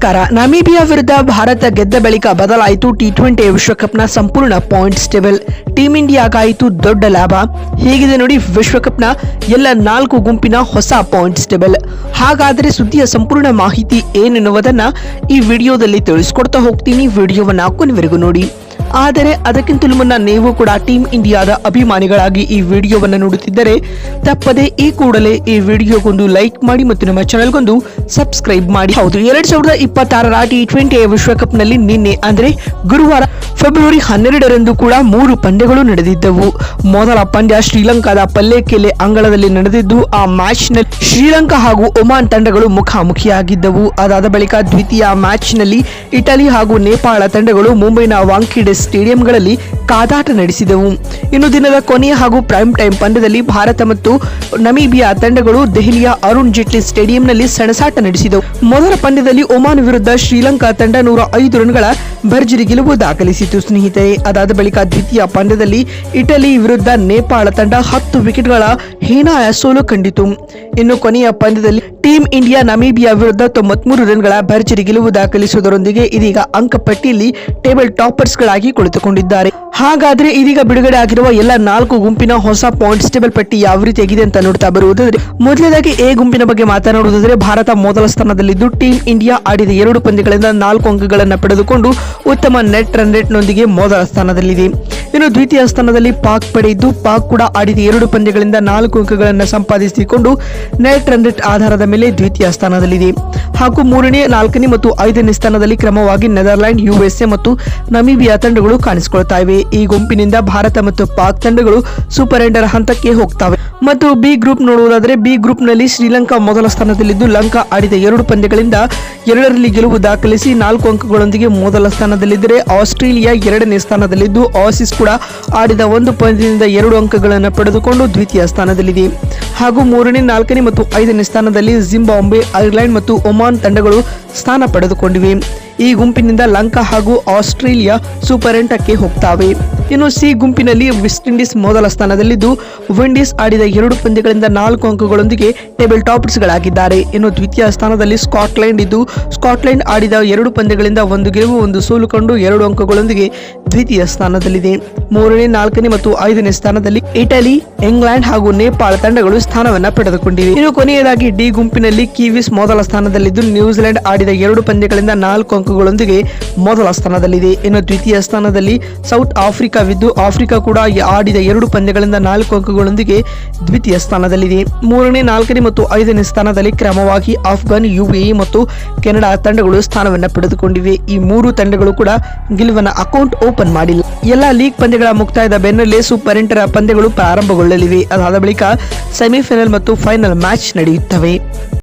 ನಮಸ್ಕಾರ. ನಮೀಬಿಯಾ ವಿರುದ್ಧ ಭಾರತ ಗೆದ್ದ ಬಳಿಕ ಬದಲಾಯಿತು ಟಿ20 ವಿಶ್ವಕಪ್ನ ಸಂಪೂರ್ಣ ಪಾಯಿಂಟ್ಸ್ ಟೇಬಲ್. ಟೀಂ ಇಂಡಿಯಾಗಾಯಿತು ದೊಡ್ಡ ಲಾಭ. ಹೇಗಿದೆ ನೋಡಿ ವಿಶ್ವಕಪ್ನ ಎಲ್ಲ 4 ಗುಂಪಿನ ಹೊಸ ಪಾಯಿಂಟ್ಸ್ ಟೇಬಲ್. ಹಾಗಾದರೆ ಸುದ್ದಿಯ ಸಂಪೂರ್ಣ ಮಾಹಿತಿ ಏನೆನ್ನುವುದನ್ನ ಈ ವಿಡಿಯೋದಲ್ಲಿ ತಿಳಿಸ್ಕೊಡ್ತಾ ಹೋಗ್ತೀನಿ. ವಿಡಿಯೋವನ್ನ ಕೊನೆವರೆಗೂ ನೋಡಿ. ಆದರೆ ಅದಕ್ಕಿಂತಲೂ ಮುನ್ನ ನೀವು ಕೂಡ ಟೀಂ ಇಂಡಿಯಾದ ಅಭಿಮಾನಿಗಳಾಗಿ ಈ ವಿಡಿಯೋವನ್ನು ನೋಡುತ್ತಿದ್ದರೆ ತಪ್ಪದೆ ಈ ಕೂಡಲೇ ಈ ವಿಡಿಯೋಗೊಂದು ಲೈಕ್ ಮಾಡಿ ಮತ್ತು ನಮ್ಮ ಚಾನೆಲ್ಗೊಂದು ಸಬ್ಸ್ಕ್ರೈಬ್ ಮಾಡಿ. ಹೌದು, 2026ರ ಟಿ20 ವಿಶ್ವಕಪ್ನಲ್ಲಿ ನಿನ್ನೆ ಅಂದರೆ ಗುರುವಾರ ಫೆಬ್ರವರಿ 12ರಂದು ಕೂಡ 3 ಪಂದ್ಯಗಳು ನಡೆದಿದ್ದವು. ಮೊದಲ ಪಂದ್ಯ ಶ್ರೀಲಂಕಾದ ಪಲ್ಲೇಕೆಲೆ ಅಂಗಳದಲ್ಲಿ ನಡೆದಿದ್ದು, ಆ ಮ್ಯಾಚ್ನಲ್ಲಿ ಶ್ರೀಲಂಕಾ ಹಾಗೂ ಒಮಾನ್ ತಂಡಗಳು ಮುಖಾಮುಖಿಯಾಗಿದ್ದವು. ಅದಾದ ಬಳಿಕ ದ್ವಿತೀಯ ಮ್ಯಾಚ್ನಲ್ಲಿ ಇಟಲಿ ಹಾಗೂ ನೇಪಾಳ ತಂಡಗಳು ಮುಂಬೈನ ವಾಂಖೇಡೆ ಸ್ಟೇಡಿಯಂಗಳಲ್ಲಿ ಕಾದಾಟ ನಡೆಸಿದವು. ಇನ್ನು ದಿನದ ಕೊನೆಯ ಹಾಗೂ ಪ್ರೈಮ್ ಟೈಮ್ ಪಂದ್ಯದಲ್ಲಿ ಭಾರತ ಮತ್ತು ನಮೀಬಿಯಾ ತಂಡಗಳು ದೆಹಲಿಯ ಅರುಣ್ ಜೇಟ್ಲಿ ಸ್ಟೇಡಿಯಂನಲ್ಲಿ ಸೆಣಸಾಟ ನಡೆಸಿದವು. ಮೊದಲ ಪಂದ್ಯದಲ್ಲಿ ಒಮಾನ್ ವಿರುದ್ಧ ಶ್ರೀಲಂಕಾ ತಂಡ 105 ರನ್ಗಳ ಭರ್ಜರಿ ಗೆಲುವು ದಾಖಲಿಸಿತು ಸ್ನೇಹಿತರೆ. ಅದಾದ ಬಳಿಕ ದ್ವಿತೀಯ ಪಂದ್ಯದಲ್ಲಿ ಇಟಲಿ ವಿರುದ್ಧ ನೇಪಾಳ ತಂಡ 10 ವಿಕೆಟ್ಗಳ ಹೀನಾಯ ಸೋಲು ಕಂಡಿತು. ಇನ್ನು ಕೊನೆಯ ಪಂದ್ಯದಲ್ಲಿ ಟೀಂ ಇಂಡಿಯಾ ನಮೀಬಿಯಾ ವಿರುದ್ಧ 93 ರನ್ಗಳ ಭರ್ಜರಿ ಗೆಲುವು ದಾಖಲಿಸುವುದರೊಂದಿಗೆ ಇದೀಗ ಅಂಕಪಟ್ಟಿಯಲ್ಲಿ ಟೇಬಲ್ ಟಾಪರ್ಸ್ ಗಳಾಗಿ ಕುಳಿತುಕೊಂಡಿದ್ದಾರೆ. ಹಾಗಾದ್ರೆ ಇದೀಗ ಬಿಡುಗಡೆ ಆಗಿರುವ ಎಲ್ಲ 4 ಗುಂಪಿನ ಹೊಸ ಪಾಯಿಂಟ್ಸ್ ಟೇಬಲ್ ಪಟ್ಟಿ ಯಾವ ರೀತಿಯಾಗಿದೆ ಅಂತ ನೋಡ್ತಾ ಬರುವುದಾದ್ರೆ, ಮೊದಲನೇದಾಗಿ ಎ ಗುಂಪಿನ ಬಗ್ಗೆ ಮಾತನಾಡುವುದಾದರೆ ಭಾರತ ಮೊದಲ ಸ್ಥಾನದಲ್ಲಿದ್ದು ಟೀಂ ಇಂಡಿಯಾ ಆಡಿದ 2 ಪಂದ್ಯಗಳಿಂದ 4 ಅಂಕಗಳನ್ನು ಪಡೆದುಕೊಂಡು ಉತ್ತಮ ನೆಟ್ ರನ್ ರೇಟ್ ನೊಂದಿಗೆ ಮೊದಲ ಸ್ಥಾನದಲ್ಲಿದೆ. ಇನ್ನು ದ್ವಿತೀಯ ಸ್ಥಾನದಲ್ಲಿ ಪಾಕ್ ಪಡೆಯಿದ್ದು, ಪಾಕ್ ಕೂಡ ಆಡಿದ 2 ಪಂದ್ಯಗಳಿಂದ 4 ಅಂಕಗಳನ್ನು ಸಂಪಾದಿಸಿಕೊಂಡು ನೆಟ್ ರನ್ ರೇಟ್ ಆಧಾರದ ಮೇಲೆ ದ್ವಿತೀಯ ಸ್ಥಾನದಲ್ಲಿದೆ. ಹಾಗೂ 3ನೇ, 4ನೇ ಮತ್ತು 5ನೇ ಸ್ಥಾನದಲ್ಲಿ ಕ್ರಮವಾಗಿ ನೆದರ್ಲ್ಯಾಂಡ್, ಯುಎಸ್ಎ ಮತ್ತು ನಮೀಬಿಯಾ ತಂಡಗಳು ಕಾಣಿಸಿಕೊಳ್ತಾ ಇವೆ. ಈ ಗುಂಪಿನಿಂದ ಭಾರತ ಮತ್ತು ಪಾಕ್ ತಂಡಗಳು ಸೂಪರ್ ಎಂಟರ್ ಹಂತಕ್ಕೆ ಹೋಗ್ತವೆ. ಮತ್ತು ಬಿ ಗ್ರೂಪ್ ನೋಡುವುದಾದರೆ, ಬಿ ಗ್ರೂಪ್ ನಲ್ಲಿ ಶ್ರೀಲಂಕಾ ಮೊದಲ ಸ್ಥಾನದಲ್ಲಿದ್ದು, ಲಂಕಾ ಆಡಿದ 2 ಪಂದ್ಯಗಳಿಂದ 2ರಲ್ಲಿ ಗೆಲುವು ದಾಖಲಿಸಿ 4 ಅಂಕಗಳೊಂದಿಗೆ ಮೊದಲ ಸ್ಥಾನದಲ್ಲಿದ್ದರೆ, ಆಸ್ಟ್ರೇಲಿಯಾ 2ನೇ ಸ್ಥಾನದಲ್ಲಿದ್ದು, ಆಸೀಸ್ ಕೂಡ ಆಡಿದ 1 ಪಂದ್ಯದಿಂದ 2 ಅಂಕಗಳನ್ನು ಪಡೆದುಕೊಂಡು ದ್ವಿತೀಯ ಸ್ಥಾನದಲ್ಲಿದೆ. ಹಾಗೂ 3ನೇ, 4ನೇ ಮತ್ತು 5ನೇ ಸ್ಥಾನದಲ್ಲಿ ಜಿಂಬಾಬ್ವೆ, ಐರ್ಲೆಂಡ್ ಮತ್ತು ಒಮಾನ್ ತಂಡಗಳು ಸ್ಥಾನ ಪಡೆದುಕೊಂಡಿವೆ. ಈ ಗುಂಪಿನಿಂದ ಲಂಕಾ ಹಾಗೂ ಆಸ್ಟ್ರೇಲಿಯಾ ಸೂಪರ್ ಎಂಟಕ್ಕೆ ಹೋಗ್ತವೆ. ಇನ್ನು ಸಿ ಗುಂಪಿನಲ್ಲಿ ವೆಸ್ಟ್ ಇಂಡೀಸ್ ಮೊದಲ ಸ್ಥಾನದಲ್ಲಿದ್ದು, ವಿಂಡೀಸ್ ಆಡಿದ 2 ಪಂದ್ಯಗಳಿಂದ 4 ಅಂಕಗಳೊಂದಿಗೆ ಟೇಬಲ್ ಟಾಪರ್ಸ್ ಗಳಾಗಿದ್ದಾರೆ. ಇನ್ನು ದ್ವಿತೀಯ ಸ್ಥಾನದಲ್ಲಿ ಸ್ಕಾಟ್ಲೆಂಡ್ ಇದ್ದು, ಸ್ಕಾಟ್ಲೆಂಡ್ ಆಡಿದ 2 ಪಂದ್ಯಗಳಿಂದ 1 ಗೆಲುವು 1 ಸೋಲು ಕಂಡು 2 ಅಂಕಗಳೊಂದಿಗೆ ದ್ವಿತೀಯ ಸ್ಥಾನದಲ್ಲಿದೆ. 3ನೇ, 4ನೇ ಮತ್ತು 5ನೇ ಸ್ಥಾನದಲ್ಲಿ ಇಟಲಿ, ಇಂಗ್ಲೆಂಡ್ ಹಾಗೂ ನೇಪಾಳ ತಂಡಗಳು ಸ್ಥಾನವನ್ನ ಪಡೆದುಕೊಂಡಿವೆ. ಇನ್ನು ಕೊನೆಯದಾಗಿ ಡಿ ಗುಂಪಿನಲ್ಲಿ ಕಿವೀಸ್ ಮೊದಲ ಸ್ಥಾನದಲ್ಲಿದ್ದು, ನ್ಯೂಜಿಲೆಂಡ್ ಆಡಿದ 2 ಪಂದ್ಯಗಳಿಂದ 4 ಅಂಕಗಳೊಂದಿಗೆ ಮೊದಲ ಸ್ಥಾನದಲ್ಲಿದೆ. ಇನ್ನು ದ್ವಿತೀಯ ಸ್ಥಾನದಲ್ಲಿ ಸೌತ್ ಆಫ್ರಿಕಾವಿದ್ದು, ಆಫ್ರಿಕಾ ಕೂಡ ಆಡಿದ 2 ಪಂದ್ಯಗಳಿಂದ 4 ಅಂಕಗಳೊಂದಿಗೆ ದ್ವಿತೀಯ ಸ್ಥಾನದಲ್ಲಿದೆ. 3ನೇ, 4ನೇ ಮತ್ತು 5ನೇ ಸ್ಥಾನದಲ್ಲಿ ಕ್ರಮವಾಗಿ ಆಫ್ಘಾನ್, ಯುಎಇ ಮತ್ತು ಕೆನಡಾ ತಂಡಗಳು ಸ್ಥಾನವನ್ನ ಪಡೆದುಕೊಂಡಿವೆ. ಈ 3 ತಂಡಗಳು ಕೂಡ ಗೆಲುವಿನ ಅಕೌಂಟ್ ಓಪನ್ ಮಾಡಿಲ್ಲ. ಎಲ್ಲ ಲೀಗ್ ಪಂದ್ಯಗಳ ಮುಕ್ತಾಯದ ಬೆನ್ನಲ್ಲೇ ಸೂಪರ್ ಎಂಟರ ಪಂದ್ಯಗಳು ಪ್ರಾರಂಭಗೊಳ್ಳಲಿವೆ. ಅದಾದ ಬಳಿಕ ಸೆಮಿಫೈನಲ್ ಮತ್ತು ಫೈನಲ್ ಮ್ಯಾಚ್ ನಡೆಯುತ್ತವೆ.